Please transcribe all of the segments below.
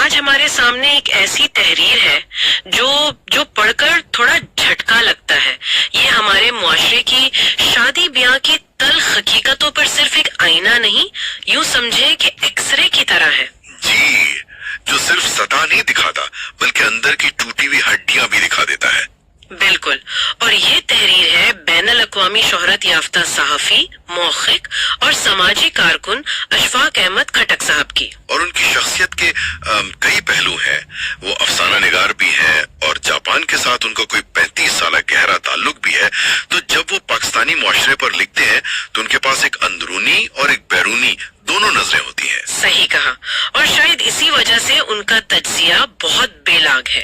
آج ہمارے سامنے ایک ایسی تحریر ہے جو پڑھ کر تھوڑا جھٹکا لگتا ہے. یہ ہمارے معاشرے کی شادی بیاہ کی تلخ حقیقتوں پر صرف ایک آئینہ نہیں، یوں سمجھے کہ ایکس رے کی طرح ہے. جی، جو صرف سطح نہیں دکھاتا بلکہ اندر کی ٹوٹی ہوئی ہڈیاں بھی دکھا دیتا ہے. بالکل. اور یہ تحریر ہے بین الاقوامی شہرت یافتہ صحافی، محقق اور سماجی کارکن اشفاق احمد کھٹک صاحب کی. اور ان کی شخصیت کے کئی پہلو ہیں. وہ افسانہ نگار بھی ہیں اور جاپان کے ساتھ ان کا کوئی 35 سالہ گہرا تعلق بھی ہے. تو جب وہ پاکستانی معاشرے پر لکھتے ہیں تو ان کے پاس ایک اندرونی اور ایک بیرونی دونوں نظریں ہوتی ہیں. صحیح کہا. اور شاید اسی وجہ سے ان کا تجزیہ بہت بے لاگ ہے.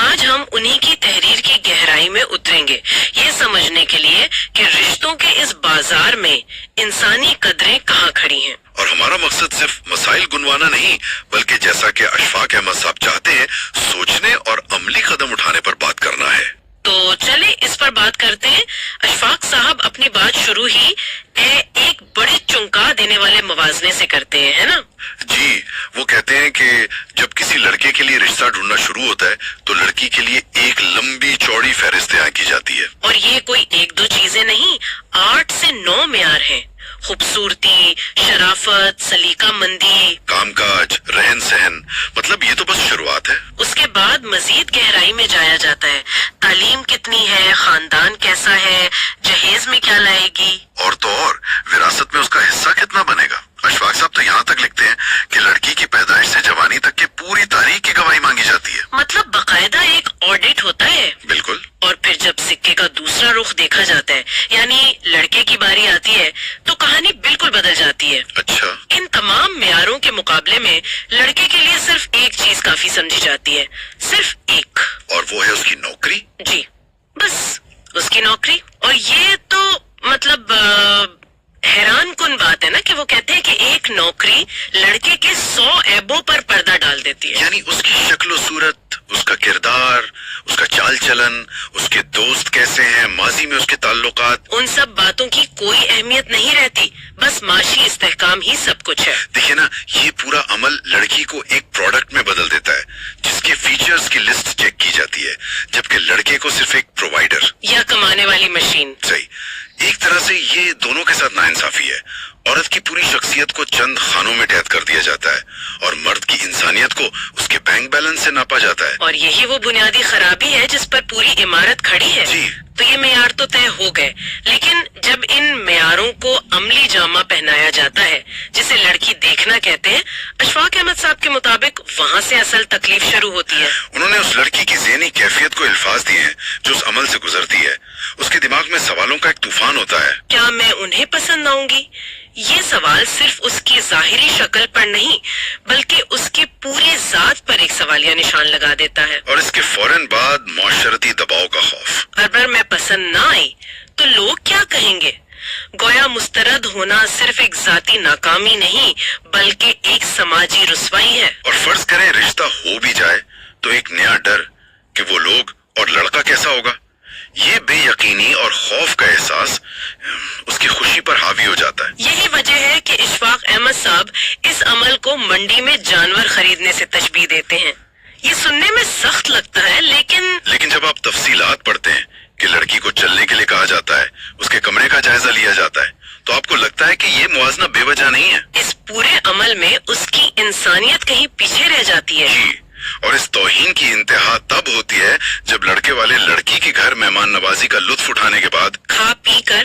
آج ہم انہی کی تحریر کی گہرائی میں اتریں گے، یہ سمجھنے کے لیے کہ رشتوں کے اس بازار میں انسانی قدریں کہاں کھڑی ہیں. اور ہمارا مقصد صرف مسائل گنوانا نہیں، بلکہ جیسا کہ اشفاق احمد صاحب چاہتے ہیں، سوچنے اور عملی قدم اٹھانے پر بات کرنا ہے. تو چلیں اس پر بات کرتے ہیں. اشفاق صاحب اپنی بات شروع ہی ایک بڑے چونکا دینے والے موازنے سے کرتے ہیں، ہے نا؟ جی، وہ کہتے ہیں کہ جب کسی لڑکے کے لیے رشتہ ڈھونڈنا شروع ہوتا ہے تو لڑکی کے لیے ایک لمبی چوڑی فہرست طے کی جاتی ہے. اور یہ کوئی ایک دو چیزیں نہیں، 8 سے 9 معیار ہیں. خوبصورتی، شرافت، سلیقہ مندی، کام کاج، رہن سہن. مطلب یہ تو بس شروعات ہے. اس کے بعد مزید گہرائی میں جایا جاتا ہے. تعلیم کتنی ہے، خاندان کیسا ہے، جہیز میں کیا لائے گی، اور تو اور وراثت میں اس کا حصہ کتنا بنے گا. اشفاق صاحب تو یہاں تک لکھتے ہیں کہ لڑکی کی پیدائش سے جوانی تک کی پوری تاریخ کی گواہی مانگی جاتی ہے. مطلب باقاعدہ ایک آڈٹ ہوتا ہے. بالکل. اور پھر جب سکے کا دوسرا رخ دیکھا جاتا ہے، یعنی لڑکے کی باری آتی ہے، تو کہانی بالکل بدل جاتی ہے. اچھا. ان تمام معیاروں کے مقابلے میں لڑکے کے لیے صرف ایک چیز کافی سمجھی جاتی ہے، صرف ایک، اور وہ ہے اس کی نوکری. جی بس اس کی نوکری. اور یہ تو مطلب حیران کن بات ہے نا کہ وہ کہتے ہیں کہ ایک نوکری لڑکے کے 100 عیبوں پر پردہ ڈال دیتی ہے. یعنی اس کی شکل و صورت، اس کا کردار، اس کا چال چلن، اس کے دوست کیسے ہیں، ماضی میں اس کے تعلقات، ان سب باتوں کی کوئی اہمیت نہیں رہتی، بس معاشی استحکام ہی سب کچھ ہے. دیکھیں نا، یہ پورا عمل لڑکی کو ایک پروڈکٹ میں بدل دیتا ہے جس کے فیچرز کی لسٹ چیک کی جاتی ہے، جبکہ لڑکے کو صرف ایک پرووائڈر یا کمانے والی مشین. صحیح. ایک طرح سے یہ دونوں کے ساتھ ناانصافی ہے. عورت کی پوری شخصیت کو چند خانوں میں قید کر دیا جاتا ہے اور مرد کی انسانیت کو اس کے بینک بیلنس سے ناپا جاتا ہے. اور یہی وہ بنیادی خرابی ہے جس پر پوری عمارت کھڑی ہے. جی. تو یہ معیار تو طے ہو گئے، لیکن جب ان معیاروں کو عملی جامہ پہنایا جاتا ہے جسے لڑکی دیکھنا کہتے ہیں، اشفاق احمد صاحب کے مطابق وہاں سے اصل تکلیف شروع ہوتی ہے. انہوں نے اس لڑکی کی ذہنی کیفیت کو الفاظ دیے ہیں جو اس عمل سے گزرتی ہے. اس کے دماغ میں سوالوں کا ایک طوفان ہوتا ہے. کیا میں انہیں پسند آؤں گی؟ یہ سوال صرف اس کی ظاہری شکل پر نہیں بلکہ اس کی پوری ذات پر ایک سوالیہ نشان لگا دیتا ہے. اور اس کے فوراً بعد معاشرتی دباؤ کا خوف. اگر میں پسند نہ آئی تو لوگ کیا کہیں گے؟ گویا مسترد ہونا صرف ایک ذاتی ناکامی نہیں بلکہ ایک سماجی رسوائی ہے. اور فرض کریں رشتہ ہو بھی جائے تو ایک نیا ڈر کہ وہ لوگ اور لڑکا کیسا ہوگا. یہ بے یقینی اور خوف کا احساس اس کی خوشی پر حاوی ہو جاتا ہے. یہی وجہ ہے کہ اشفاق احمد صاحب اس عمل کو منڈی میں جانور خریدنے سے تشبیہ دیتے ہیں. یہ سننے میں سخت لگتا ہے لیکن جب آپ تفصیلات پڑھتے ہیں کہ لڑکی کو چلنے کے لیے کہا جاتا ہے، اس کے کمرے کا جائزہ لیا جاتا ہے، تو آپ کو لگتا ہے کہ یہ موازنہ بے وجہ نہیں ہے. اس پورے عمل میں اس کی انسانیت کہیں پیچھے رہ جاتی ہے. جی. اور اس توہین کی انتہا تب ہوتی ہے جب لڑکے والے لڑکی کے گھر مہمان نوازی کا لطف اٹھانے کے بعد کھا پی کر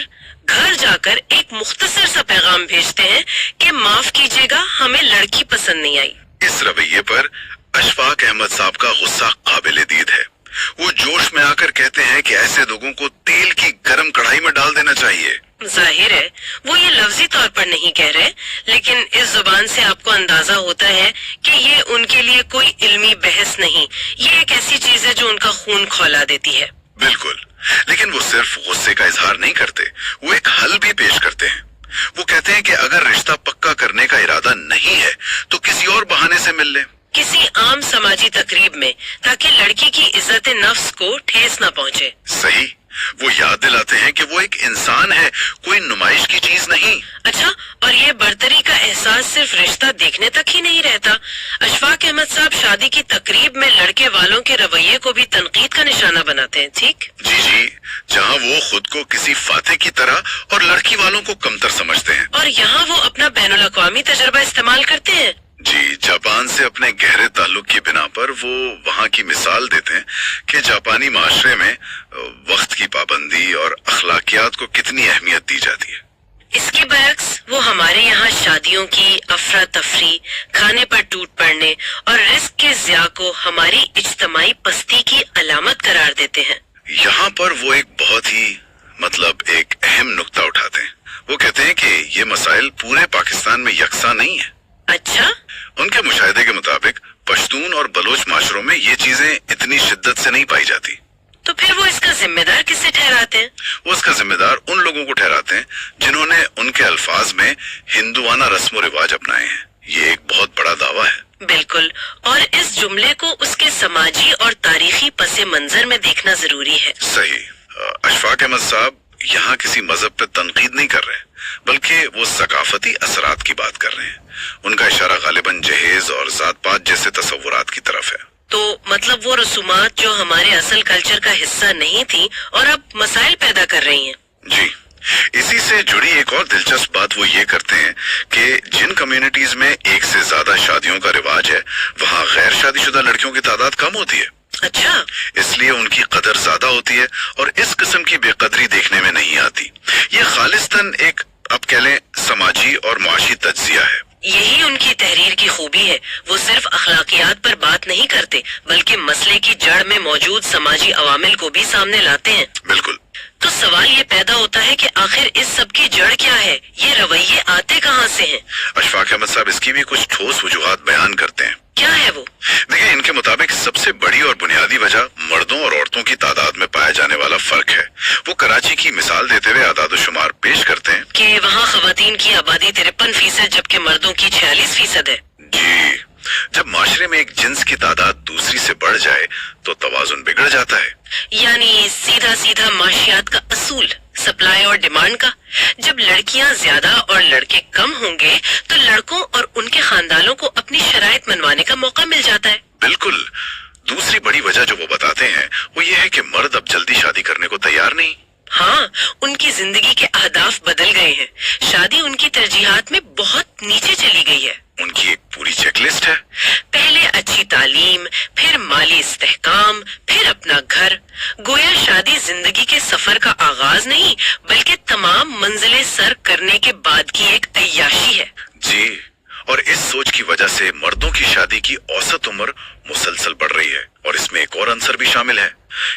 گھر جا کر ایک مختصر سا پیغام بھیجتے ہیں کہ معاف کیجیے گا، ہمیں لڑکی پسند نہیں آئی. اس رویے پر اشفاق احمد صاحب کا غصہ قابل دید ہے. وہ جوش میں آ کر کہتے ہیں کہ ایسے لوگوں کو تیل کی گرم کڑھائی میں ڈال دینا چاہیے. ظاہر ہے وہ یہ لفظی طور پر نہیں کہہ رہے، لیکن اس زبان سے آپ کو اندازہ ہوتا ہے کہ یہ ان کے لیے کوئی علمی بحث نہیں، یہ ایک ایسی چیز ہے جو ان کا خون کھولا دیتی ہے. بالکل. لیکن وہ صرف غصے کا اظہار نہیں کرتے، وہ ایک حل بھی پیش کرتے ہیں. وہ کہتے ہیں کہ اگر رشتہ پکا کرنے کا ارادہ نہیں ہے تو کسی اور بہانے سے مل لیں، کسی عام سماجی تقریب میں، تاکہ لڑکی کی عزت نفس کو ٹھیس نہ پہنچے. صحیح. وہ یاد دلاتے ہیں کہ وہ ایک انسان ہے, کوئی نمائش کی چیز نہیں. اچھا, اور یہ برتری کا احساس صرف رشتہ دیکھنے تک ہی نہیں رہتا. اشفاق احمد صاحب شادی کی تقریب میں لڑکے والوں کے رویے کو بھی تنقید کا نشانہ بناتے ہیں, ٹھیک؟ جی, جہاں وہ خود کو کسی فاتح کی طرح اور لڑکی والوں کو کمتر سمجھتے ہیں, اور یہاں وہ اپنا بین الاقوامی تجربہ استعمال کرتے ہیں. جی, جاپان سے اپنے گہرے تعلق کی بنا پر وہ وہاں کی مثال دیتے ہیں کہ جاپانی معاشرے میں وقت کی پابندی اور اخلاقیات کو کتنی اہمیت دی جاتی ہے. اس کے برعکس وہ ہمارے یہاں شادیوں کی افراتفری, کھانے پر ٹوٹ پڑنے اور رزق کے ضیاع کو ہماری اجتماعی پستی کی علامت قرار دیتے ہیں. یہاں پر وہ ایک بہت ہی ایک اہم نقطہ اٹھاتے ہیں. وہ کہتے ہیں کہ یہ مسائل پورے پاکستان میں یکساں نہیں ہیں. اچھا, ان کے مشاہدے کے مطابق پشتون اور بلوچ معاشروں میں یہ چیزیں اتنی شدت سے نہیں پائی جاتی. تو پھر وہ اس کا ذمہ دار کسے ٹھہراتے ہیں؟ وہ اس کا ذمہ دار ان لوگوں کو ٹھہراتے ہیں جنہوں نے ان کے الفاظ میں ہندوانہ رسم و رواج اپنائے ہیں. یہ ایک بہت بڑا دعویٰ ہے. بالکل, اور اس جملے کو اس کے سماجی اور تاریخی پس منظر میں دیکھنا ضروری ہے. صحیح. اشفاق احمد صاحب یہاں کسی مذہب پہ تنقید نہیں کر رہے, بلکہ وہ ثقافتی اثرات کی بات کر رہے ہیں. ان کا اشارہ غالباً جہیز اور ذات پات جیسے تصورات کی طرف ہے. تو مطلب وہ رسومات جو ہمارے اصل کلچر کا حصہ نہیں تھی اور اب مسائل پیدا کر رہی ہیں. جی, اسی سے جڑی ایک اور دلچسپ بات وہ یہ کرتے ہیں کہ جن کمیونٹیز میں ایک سے زیادہ شادیوں کا رواج ہے وہاں غیر شادی شدہ لڑکیوں کی تعداد کم ہوتی ہے. اچھا, اس لیے ان کی قدر زیادہ ہوتی ہے اور اس قسم کی بے قدری دیکھنے میں نہیں آتی. یہ خالصتاً ایک اب کہہ لیں سماجی اور معاشی تجزیہ ہے. یہی ان کی تحریر کی خوبی ہے. وہ صرف اخلاقیات پر بات نہیں کرتے بلکہ مسئلے کی جڑ میں موجود سماجی عوامل کو بھی سامنے لاتے ہیں. بالکل. تو سوال یہ پیدا ہوتا ہے کہ آخر اس سب کی جڑ کیا ہے؟ یہ رویے آتے کہاں سے ہیں؟ اشفاق احمد صاحب اس کی بھی کچھ ٹھوس وجوہات بیان کرتے ہیں. کیا ہے وہ؟ دیکھیں, ان کے مطابق سب سے بڑی اور بنیادی وجہ مردوں اور عورتوں کی تعداد میں پایا جانے والا فرق ہے. وہ کراچی کی مثال دیتے ہوئے اعداد و شمار پیش کرتے ہیں کہ وہاں خواتین کی آبادی 53% جبکہ مردوں کی 46% ہے. جی, جب معاشرے میں ایک جنس کی تعداد دوسری سے بڑھ جائے تو توازن بگڑ جاتا ہے. یعنی سیدھا سیدھا معاشیات کا اصول, سپلائی اور ڈیمانڈ کا. جب لڑکیاں زیادہ اور لڑکے کم ہوں گے تو لڑکوں اور ان کے خاندانوں کو اپنی شرائط منوانے کا موقع مل جاتا ہے. بالکل. دوسری بڑی وجہ جو وہ بتاتے ہیں وہ یہ ہے کہ مرد اب جلدی شادی کرنے کو تیار نہیں. ہاں, ان کی زندگی کے اہداف بدل گئے ہیں. شادی ان کی ترجیحات میں بہت نیچے چلی گئی ہے. ان کی ایک پوری چیک لسٹ ہے. پہلے اچھی تعلیم, پھر مالی استحکام, پھر اپنا گھر. گویا شادی زندگی کے سفر کا آغاز نہیں بلکہ تمام منزلیں سر کرنے کے بعد کی ایک عیاشی ہے. جی, اور اس سوچ کی وجہ سے مردوں کی شادی کی اوسط عمر مسلسل بڑھ رہی ہے. اور اس میں ایک اور عنصر بھی شامل ہے,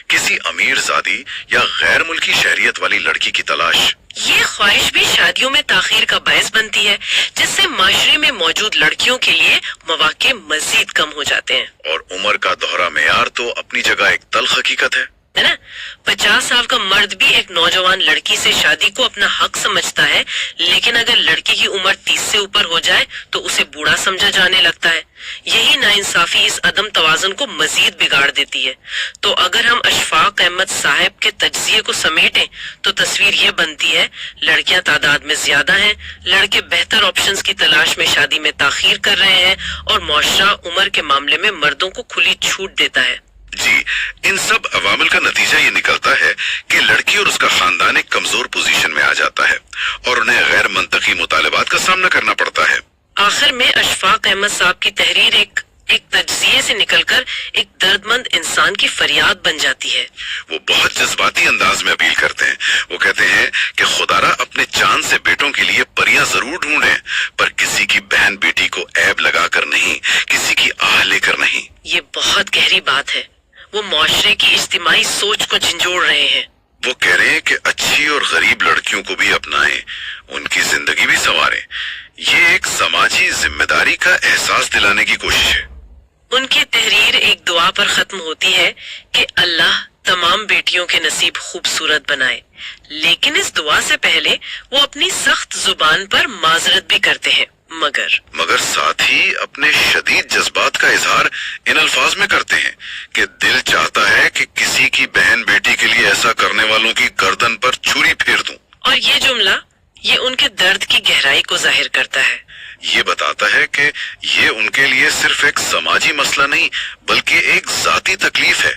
کسی امیر زادی یا غیر ملکی شہریت والی لڑکی کی تلاش. یہ خواہش بھی شادیوں میں تاخیر کا باعث بنتی ہے جس سے معاشرے میں موجود لڑکیوں کے لیے مواقع مزید کم ہو جاتے ہیں. اور عمر کا دوہرا معیار تو اپنی جگہ ایک تلخ حقیقت ہے نا. 50 سال کا مرد بھی ایک نوجوان لڑکی سے شادی کو اپنا حق سمجھتا ہے, لیکن اگر لڑکی کی عمر 30 سے اوپر ہو جائے تو اسے بوڑھا سمجھا جانے لگتا ہے. یہی ناانصافی اس عدم توازن کو مزید بگاڑ دیتی ہے. تو اگر ہم اشفاق احمد صاحب کے تجزیے کو سمیٹیں تو تصویر یہ بنتی ہے, لڑکیاں تعداد میں زیادہ ہیں, لڑکے بہتر آپشنز کی تلاش میں شادی میں تاخیر کر رہے ہیں, اور معاشرہ عمر کے معاملے میں مردوں کو کھلی چھوٹ دیتا ہے. جی, ان سب عوامل کا نتیجہ یہ نکلتا ہے کہ لڑکی اور اس کا خاندان ایک کمزور پوزیشن میں آ جاتا ہے اور انہیں غیر منطقی مطالبات کا سامنا کرنا پڑتا ہے. آخر میں اشفاق احمد صاحب کی تحریر ایک تجزیے سے نکل کر ایک درد مند انسان کی فریاد بن جاتی ہے. وہ بہت جذباتی انداز میں اپیل کرتے ہیں. وہ کہتے ہیں کہ خدارا اپنے چاند سے بیٹوں کے لیے پریاں ضرور ڈھونڈیں, پر کسی کی بہن بیٹی کو عیب لگا کر نہیں, کسی کی آہ لے کر نہیں. یہ بہت گہری بات ہے. وہ معاشرے کی اجتماعی سوچ کو جھنجھوڑ رہے ہیں. وہ کہہ رہے ہیں کہ اچھی اور غریب لڑکیوں کو بھی اپنائیں, ان کی زندگی بھی سنواریں. یہ ایک سماجی ذمہ داری کا احساس دلانے کی کوشش ہے. ان کی تحریر ایک دعا پر ختم ہوتی ہے کہ اللہ تمام بیٹیوں کے نصیب خوبصورت بنائے, لیکن اس دعا سے پہلے وہ اپنی سخت زبان پر معذرت بھی کرتے ہیں. مگر ساتھ ہی اپنے شدید جذبات کا اظہار ان الفاظ میں کرتے ہیں کہ دل چاہتا ہے کہ کسی کی بہن بیٹی کے لیے ایسا کرنے والوں کی گردن پر چھری پھیر دوں. اور یہ جملہ یہ ان کے درد کی گہرائی کو ظاہر کرتا ہے. یہ بتاتا ہے کہ یہ ان کے لیے صرف ایک سماجی مسئلہ نہیں بلکہ ایک ذاتی تکلیف ہے.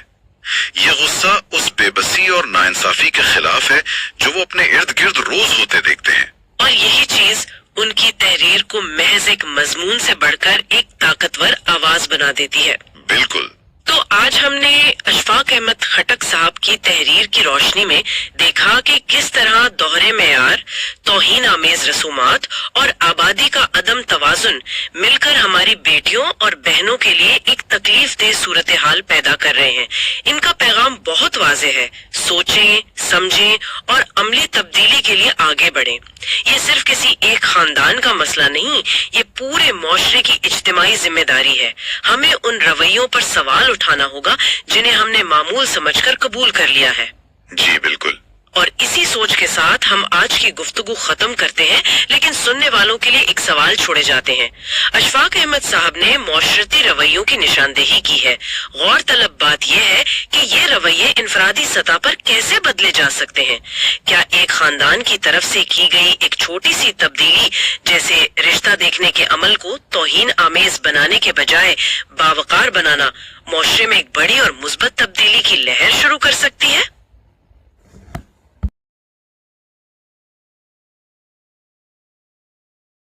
یہ غصہ اس بے بسی اور ناانصافی کے خلاف ہے جو وہ اپنے ارد گرد روز ہوتے دیکھتے ہیں. اور یہی چیز ان کی تحریر کو محض ایک مضمون سے بڑھ کر ایک طاقتور آواز بنا دیتی ہے. بالکل. تو آج ہم نے اشفاق احمد خٹک صاحب کی تحریر کی روشنی میں دیکھا کہ کس طرح دوہرے معیار، توہین آمیز رسومات اور آبادی کا عدم توازن مل کر ہماری بیٹیوں اور بہنوں کے لیے ایک تکلیف دہ صورتحال پیدا کر رہے ہیں. ان کا پیغام بہت واضح ہے: سوچیں، سمجھیں اور عملی تبدیلی کے لیے آگے بڑھیں. یہ صرف کسی ایک خاندان کا مسئلہ نہیں، یہ پورے معاشرے کی اجتماعی ذمہ داری ہے. ہمیں ان رویوں پر سوال اٹھانا ہوگا جنہیں ہم نے معمول سمجھ کر قبول کر لیا ہے. جی بالکل. اور اسی سوچ کے ساتھ ہم آج کی گفتگو ختم کرتے ہیں، لیکن سننے والوں کے لیے ایک سوال چھوڑے جاتے ہیں. اشفاق احمد صاحب نے معاشرتی رویوں کی نشاندہی کی ہے. غور طلب بات یہ ہے کہ یہ رویے انفرادی سطح پر کیسے بدلے جا سکتے ہیں. کیا ایک خاندان کی طرف سے کی گئی ایک چھوٹی سی تبدیلی جیسے رشتہ دیکھنے کے عمل کو توہین آمیز بنانے کے بجائے باوقار بنانا معاشرے میں ایک بڑی اور مثبت تبدیلی کی لہر شروع کر سکتی